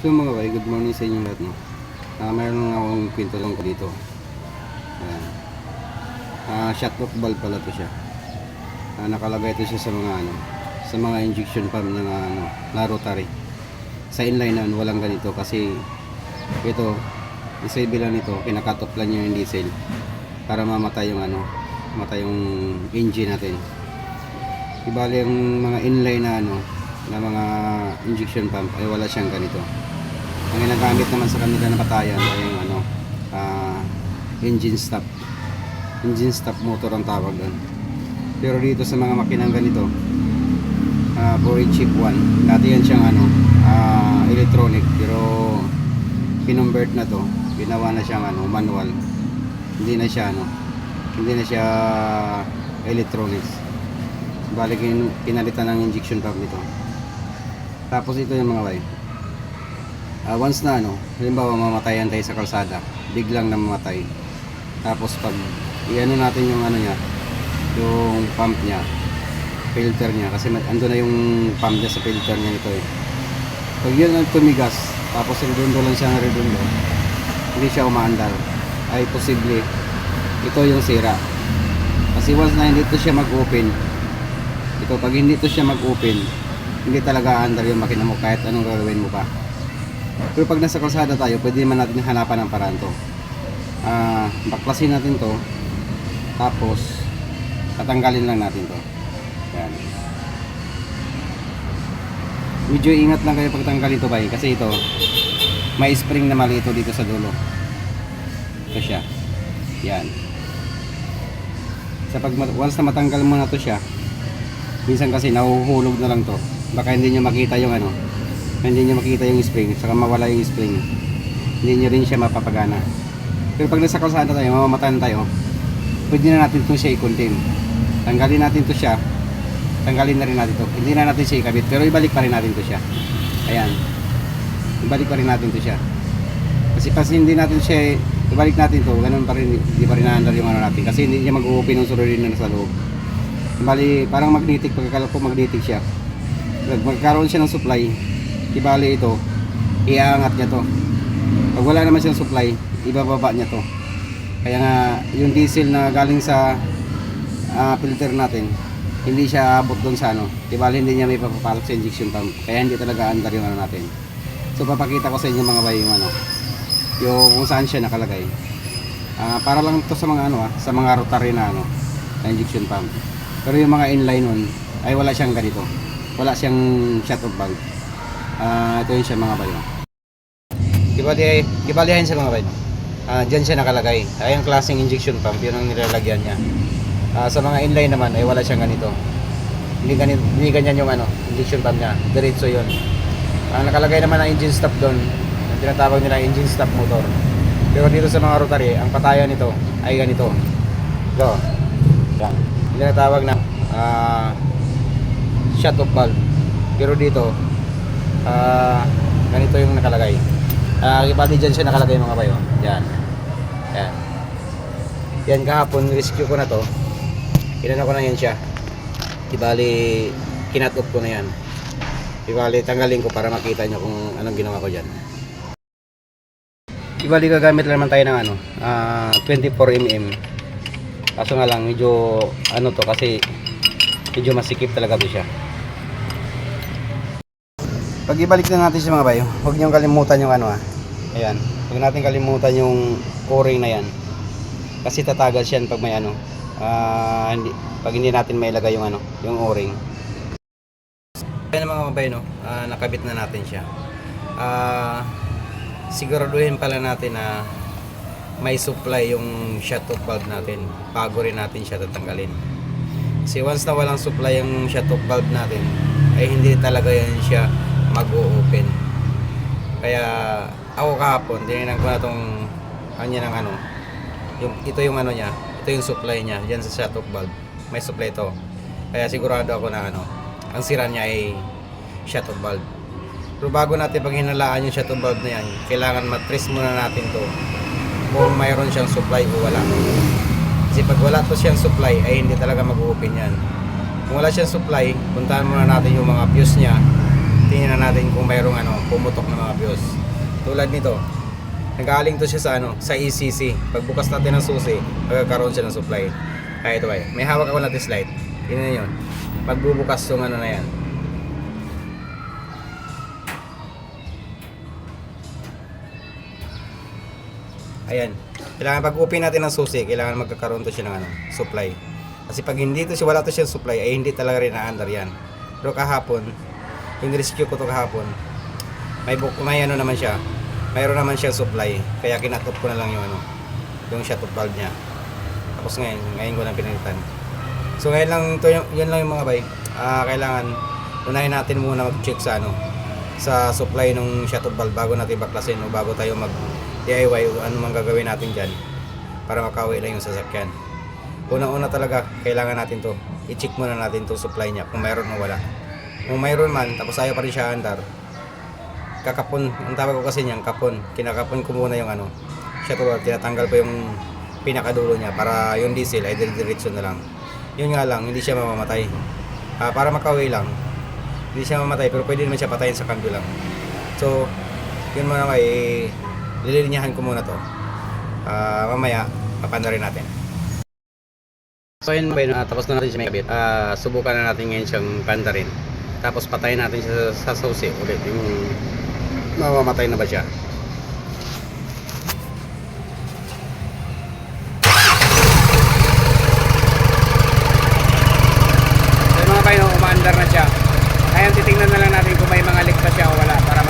So mga bay, good morning sa inyo lahat, no? Mayroon lang akong kwento lang ko dito. Ayan. Shut-off valve pala to siya. Nakalagay ito siya sa mga sa mga injection pump ng na rotary. Sa inline na walang ganito kasi ito, isay bilang nito, kinakat off lang yung diesel para mamatay yung mamatay yung engine natin. Ibali yung mga inline na mga injection pump ay wala siyang ganito. Ang ginagamit naman sa kanila na patayan ay yung engine stop motor ang tawag doon. Pero dito sa mga makinang ganito, for chip 1, dati yan siyang electronic, pero kinonvert na to, ginawa na siyang manual. Hindi na siya electronics. Balik pinalitan ng injection pump nito. Tapos ito yung mga bay, once na halimbawa mamatayan tayo sa kalsada, biglang namamatay, tapos pag iano natin yung yung pump niya, filter niya, kasi ando na yung pump niya sa filter niya nito pag yun ang tumigas, tapos redondo lang siya na redondo, hindi siya umaandar, ay posible ito yung sira. Kasi once na hindi ito siya mag-open, pag hindi ito siya mag-open, hindi talaga aandar yung makina mo kahit anong gagawin mo pa. Pero pag nasa kalsada tayo, pwede naman natin hanapan ng paraan to. Baklasin natin to, tapos tatanggalin lang natin to. Yan. Medyo ingat lang kayo pag tanggalin to, bay, kasi ito may spring na mali ito dito sa dulo. Ito siya. Yan. Sa once na matanggal mo na to siya, minsan kasi nahuhulog na lang to. Baka hindi nyo makita yung hindi nyo makita yung spring, saka mawala yung spring, hindi nyo rin siya mapapagana. Pero pag nasa kalsada tayo, mamamatayan tayo, pwede na natin ito siya i-contain. Tanggalin natin ito siya, tanggalin na rin natin ito, hindi na natin siya ikabit, pero ibalik pa rin natin ito siya. Ayan, ibalik pa rin natin ito siya, kasi hindi natin siya ibalik natin ito, ganun pa rin, hindi pa rin naandar yung natin, kasi hindi niya mag-open ng sururin na nasa loob. Bali, parang magnetic, pagkakala ko magnetic siya, magkaroon siya ng supply, ibali ito, iaangat niya to. Pag wala naman siyang supply, ibababa niya to. Kaya nga yung diesel na galing sa filter natin, hindi siya abot doon sa ibali hindi niya may papapalok sa injection pump, kaya hindi talaga andar yung natin. So papakita ko sa inyo mga bay yung yung kung saan siya nakalagay. Para lang to sa mga sa mga rotary na injection pump. Pero yung mga inline nun ay wala siyang ganito, wala siyang shut-off valve. Ito yun siya mga bay. Gibalihan siya mga bay. Diyan siya nakalagay. Ay ang klaseng injection pump, yun ang nilalagyan niya. Sa mga inline naman ay wala siyang ganito. Hindi ganyan yung injection pump niya. Diretso yun. Nakalagay naman ang engine stop doon. Ang tinatawag nila engine stop motor. Pero dito sa mga rotary, ang patayan nito ay ganito. Ito. Yan. Tinatawag na shut-off valve. Pero dito ganito yung nakalagay. Ibali dyan siya nakalagay mga bayo. Yan. Yan. Yan kahapon rescue ko na to. Inano ko na yan siya. Ibali kinat off ko na yan. Ibali tanggalin ko para makita nyo kung anong ginawa ko dyan. Ibali gagamit lang naman tayo ng 24mm. Kaso nga lang medyo to kasi medyo masikip talaga to siya. Pag ibalik na natin sa mga bayo, huwag niyong kalimutan yung ayan, huwag natin kalimutan yung o-ring na yan, kasi tatagal siya pag may pag hindi natin mailagay yung yung o-ring. Ayan mga bayo, nakabit na natin siya. Siguraduhin pala natin na may supply yung shut-off valve natin bago rin natin siya tatanggalin. Kasi once na walang supply yung shut-off valve natin, ay hindi talaga yan siya mag-o-open. Kaya ako kahapon tinignan ko na tong ito yung niya, ito yung supply niya diyan sa shut-off valve, may supply to. Kaya sigurado ako na ang sira niya ay shut-off valve. Pero bago natin pag hinalaan yung shut-off valve na yan, kailangan matrace muna natin to kung mayroon siyang supply o wala. Kasi pag wala to siyang supply ay hindi talaga mag-open yan. Kung wala siyang supply, puntahan muna natin yung mga fuse niya, tingnan natin kung mayroong pumutok na mga fuse. Tulad nito, nagaling to siya sa sa ECC. Pagbukas natin ng susi, magkakaroon siya ng supply. Kaya ito ay, may hawak ako na test light. Tingnan yun. Pagbubukas yung na yan. Ayan. Kailangan pag-open natin ng susi, kailangan magkakaroon to siya ng supply. Kasi pag hindi to siya, wala to siya supply, ay hindi talaga rin na-under yan. Pero kahapon, yung rescue ko to kahapon, may naman siya. Mayroon naman siyang supply. Kaya kinatop ko na lang yung shut-off valve niya. Tapos ngayon ko na pinalitan. So ngayon lang to, yun lang yung mga bay. Kailangan unahin natin muna mag-check sa supply ng shut-off valve bago natin baklasin o bago tayo mag DIY o ano mang gagawin natin dyan para makauwi lang yung sasakyan. Unang-una talaga, kailangan natin to. I-check muna natin to supply niya kung mayroon o wala. Kung mayroon man, tapos ayaw pa rin siya andar, kakapon, ang tawag ko kasi niyan, kapon. Kinakapon ko muna yung shut-off valve, tinatanggal ko yung pinakadulo niya para yung diesel ay diretso na lang. Yun nga lang, hindi siya mamamatay. Para makauwi lang, hindi siya mamamatay pero pwede naman siya patayin sa cambio lang. So, yun muna lilinyahan ko muna to. Mamaya, papanda rin natin. So yun tapos na natin siya may kabit. Subukan na natin ngayon siyang panda rin. Tapos patayin natin siya sa susi ulit. Yung mamamatay na ba siya. So yung mga kayo, umaandar na siya. Ngayon titingnan na lang natin kung may mga ligtas siya o wala para